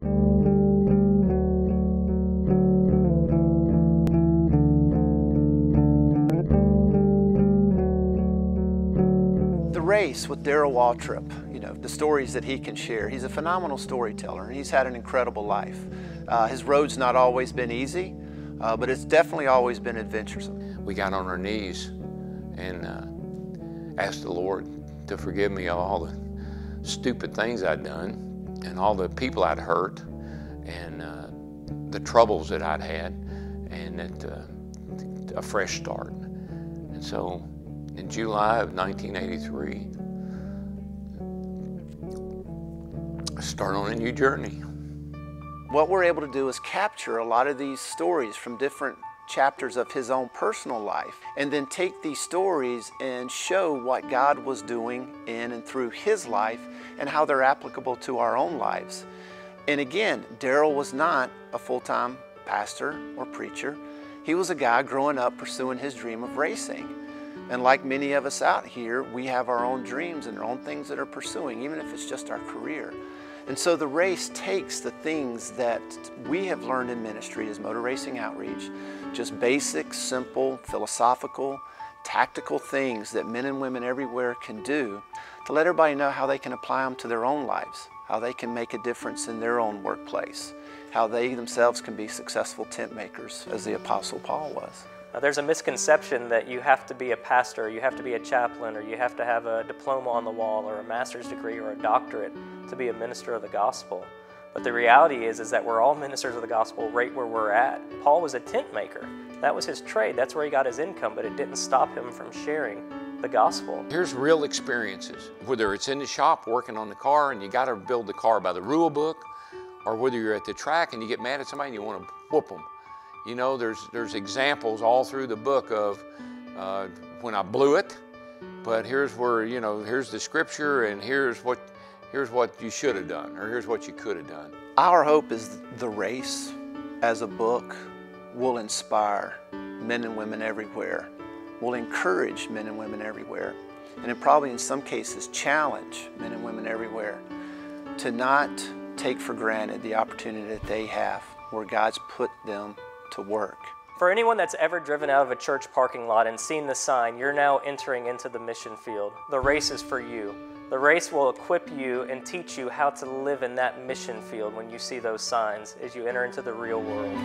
The race with Darrell Waltrip, the stories that he can share. He's a phenomenal storyteller, and he's had an incredible life. His road's not always been easy, but it's definitely always been adventuresome. We got on our knees and asked the Lord to forgive me of all the stupid things I'd done and all the people I'd hurt and the troubles that I'd had, and a fresh start. And so in July of 1983, I started on a new journey. What we're able to do is capture a lot of these stories from different chapters of his own personal life, and then take these stories and show what God was doing in and through his life and how they're applicable to our own lives. And again, Darrell was not a full-time pastor or preacher. He was a guy growing up pursuing his dream of racing. And like many of us out here, we have our own dreams and our own things that are pursuing, even if it's just our career. And so the race takes the things that we have learned in ministry as motor racing outreach, just basic, simple, philosophical, tactical things that men and women everywhere can do to let everybody know how they can apply them to their own lives, how they can make a difference in their own workplace, how they themselves can be successful tent makers, as the Apostle Paul was. There's a misconception that you have to be a pastor, you have to be a chaplain, or you have to have a diploma on the wall, or a master's degree, or a doctorate to be a minister of the gospel. But the reality is that we're all ministers of the gospel right where we're at. Paul was a tent maker. That was his trade. That's where he got his income, but it didn't stop him from sharing the gospel. Here's real experiences, whether it's in the shop working on the car and you got to build the car by the rule book, or whether you're at the track and you get mad at somebody and you want to whoop them. You know, there's examples all through the book of when I blew it, but here's where, here's the scripture, and here's what you should have done, or here's what you could have done. Our hope is the race as a book will inspire men and women everywhere, will encourage men and women everywhere, and it probably in some cases challenge men and women everywhere to not take for granted the opportunity that they have where God's put them to work. For anyone that's ever driven out of a church parking lot and seen the sign, you're now entering into the mission field. The race is for you. The race will equip you and teach you how to live in that mission field when you see those signs as you enter into the real world.